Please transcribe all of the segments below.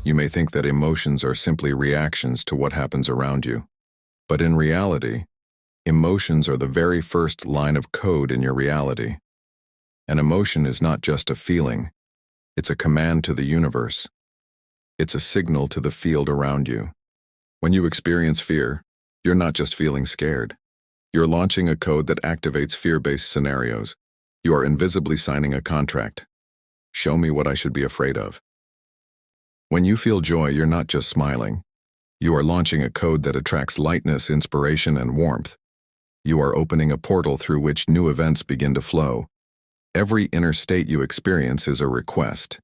You may think that emotions are simply reactions to what happens around you. But in reality, emotions are the very first line of code in your reality. An emotion is not just a feeling, it's a command to the universe. It's a signal to the field around you. When you experience fear, you're not just feeling scared. You're launching a code that activates fear-based scenarios. You are invisibly signing a contract. Show me what I should be afraid of. When you feel joy, you're not just smiling. You are launching a code that attracts lightness, inspiration, and warmth. You are opening a portal through which new events begin to flow. Every inner state you experience is a request.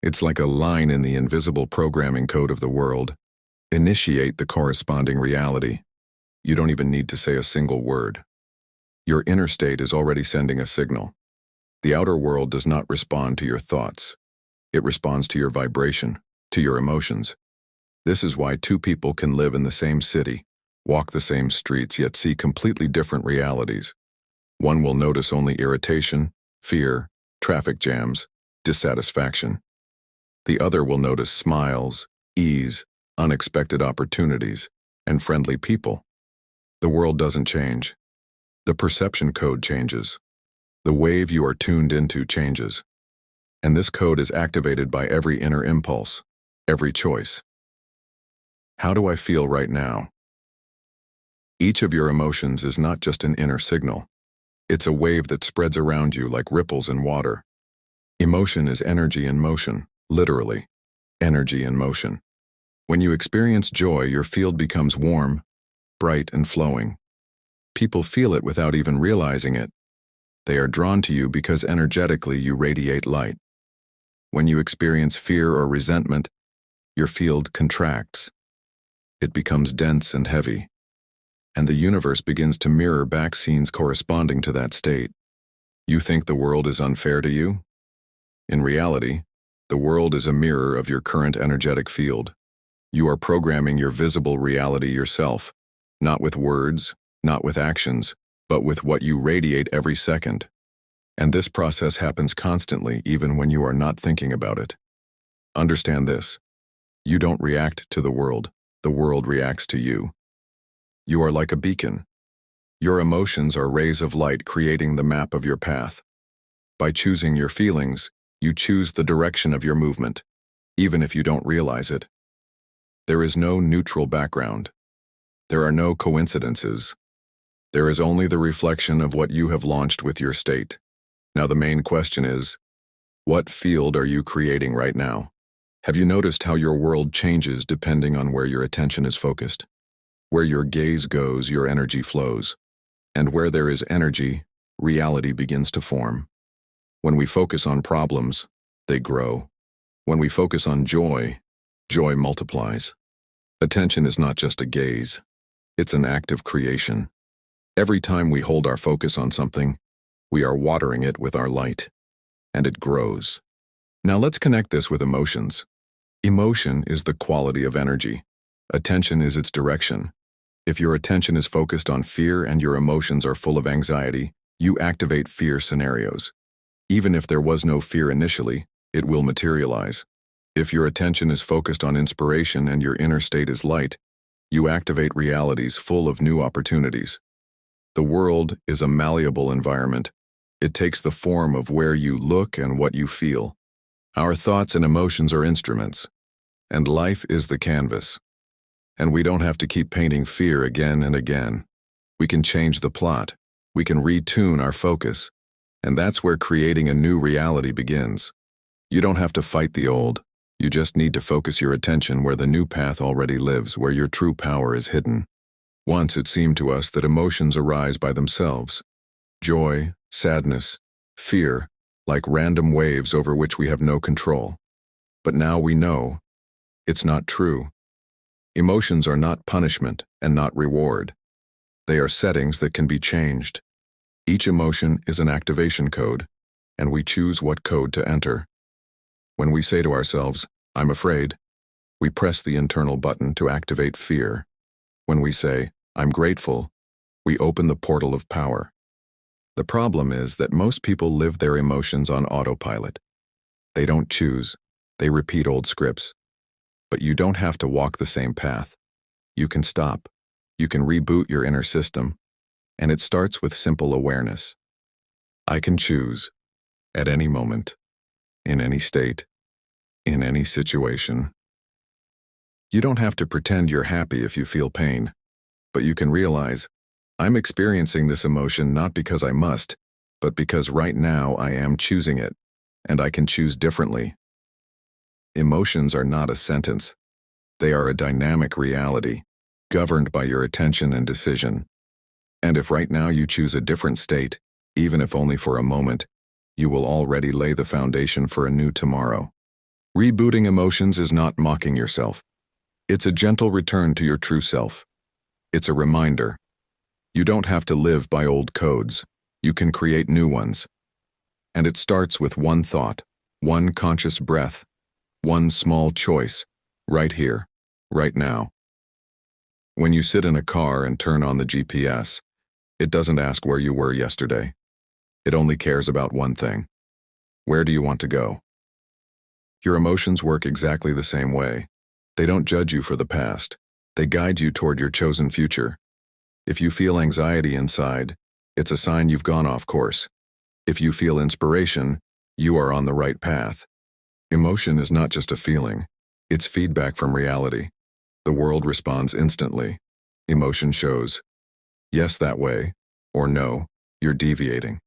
It's like a line in the invisible programming code of the world. Initiate the corresponding reality. You don't even need to say a single word. Your inner state is already sending a signal. The outer world does not respond to your thoughts. It responds to your vibration, to your emotions. This is why two people can live in the same city, walk the same streets, yet see completely different realities. One will notice only irritation, fear, traffic jams, dissatisfaction. The other will notice smiles, ease, unexpected opportunities, and friendly people. The world doesn't change. The perception code changes. The wave you are tuned into changes. And this code is activated by every inner impulse, every choice. How do I feel right now? Each of your emotions is not just an inner signal. It's a wave that spreads around you like ripples in water. Emotion is energy in motion, literally, energy in motion. When you experience joy, your field becomes warm, bright, and flowing. People feel it without even realizing it. They are drawn to you because energetically you radiate light. When you experience fear or resentment, your field contracts. It becomes dense and heavy. And the universe begins to mirror back scenes corresponding to that state. You think the world is unfair to you? In reality, the world is a mirror of your current energetic field. You are programming your visible reality yourself, not with words, not with actions, but with what you radiate every second. And this process happens constantly, even when you are not thinking about it. Understand this. You don't react to the world reacts to you. You are like a beacon. Your emotions are rays of light creating the map of your path. By choosing your feelings, you choose the direction of your movement, even if you don't realize it. There is no neutral background. There are no coincidences. There is only the reflection of what you have launched with your state. Now the main question is, what field are you creating right now? Have you noticed how your world changes depending on where your attention is focused? Where your gaze goes, your energy flows. And where there is energy, reality begins to form. When we focus on problems, they grow. When we focus on joy, joy multiplies. Attention is not just a gaze. It's an act of creation. Every time we hold our focus on something, we are watering it with our light, and it grows. Now let's connect this with emotions. Emotion is the quality of energy. Attention is its direction. If your attention is focused on fear and your emotions are full of anxiety, you activate fear scenarios. Even if there was no fear initially, it will materialize. If your attention is focused on inspiration and your inner state is light, you activate realities full of new opportunities. The world is a malleable environment. It takes the form of where you look and what you feel. Our thoughts and emotions are instruments, and life is the canvas. And we don't have to keep painting fear again and again. We can change the plot. We can retune our focus. And that's where creating a new reality begins. You don't have to fight the old. You just need to focus your attention where the new path already lives, where your true power is hidden. Once it seemed to us that emotions arise by themselves. Joy, sadness, fear, like random waves over which we have no control. But now we know it's not true. Emotions are not punishment and not reward. They are settings that can be changed. Each emotion is an activation code, and we choose what code to enter. When we say to ourselves, "I'm afraid," we press the internal button to activate fear. When we say, "I'm grateful," we open the portal of power. The problem is that most people live their emotions on autopilot. They don't choose. They repeat old scripts. But you don't have to walk the same path. You can stop. You can reboot your inner system. And it starts with simple awareness. I can choose, at any moment, in any state, in any situation. You don't have to pretend you're happy if you feel pain, but you can realize, I'm experiencing this emotion not because I must, but because right now I am choosing it, and I can choose differently. Emotions are not a sentence. They are a dynamic reality, governed by your attention and decision. And if right now you choose a different state, even if only for a moment, you will already lay the foundation for a new tomorrow. Rebooting emotions is not mocking yourself. It's a gentle return to your true self. It's a reminder. You don't have to live by old codes. You can create new ones. And it starts with one thought, one conscious breath, one small choice, right here, right now. When you sit in a car and turn on the GPS, it doesn't ask where you were yesterday. It only cares about one thing. Where do you want to go? Your emotions work exactly the same way. They don't judge you for the past. They guide you toward your chosen future. If you feel anxiety inside, it's a sign you've gone off course. If you feel inspiration, you are on the right path. Emotion is not just a feeling. It's feedback from reality. The world responds instantly. Emotion shows, yes, that way, or no, you're deviating.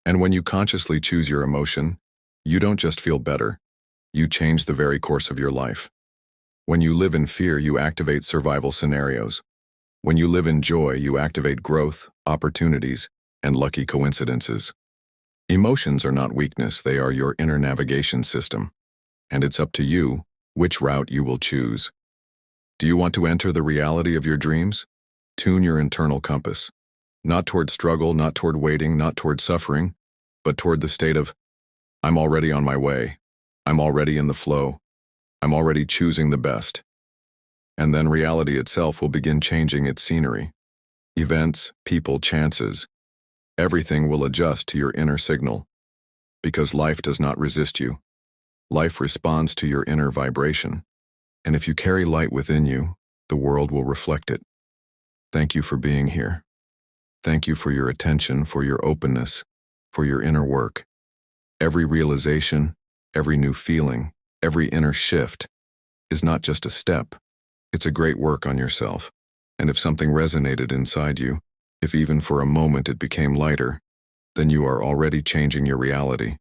And when you consciously choose your emotion, you don't just feel better. You change the very course of your life. When you live in fear, you activate survival scenarios. When you live in joy, you activate growth, opportunities, and lucky coincidences. Emotions are not weakness, they are your inner navigation system. And it's up to you which route you will choose. Do you want to enter the reality of your dreams? Tune your internal compass. Not toward struggle, not toward waiting, not toward suffering, but toward the state of, I'm already on my way. I'm already in the flow. I'm already choosing the best. And then reality itself will begin changing its scenery. Events, people, chances. Everything will adjust to your inner signal. Because life does not resist you. Life responds to your inner vibration. And if you carry light within you, the world will reflect it. Thank you for being here. Thank you for your attention, for your openness, for your inner work. Every realization, every new feeling, every inner shift is not just a step. It's a great work on yourself. And if something resonated inside you, if even for a moment it became lighter, then you are already changing your reality.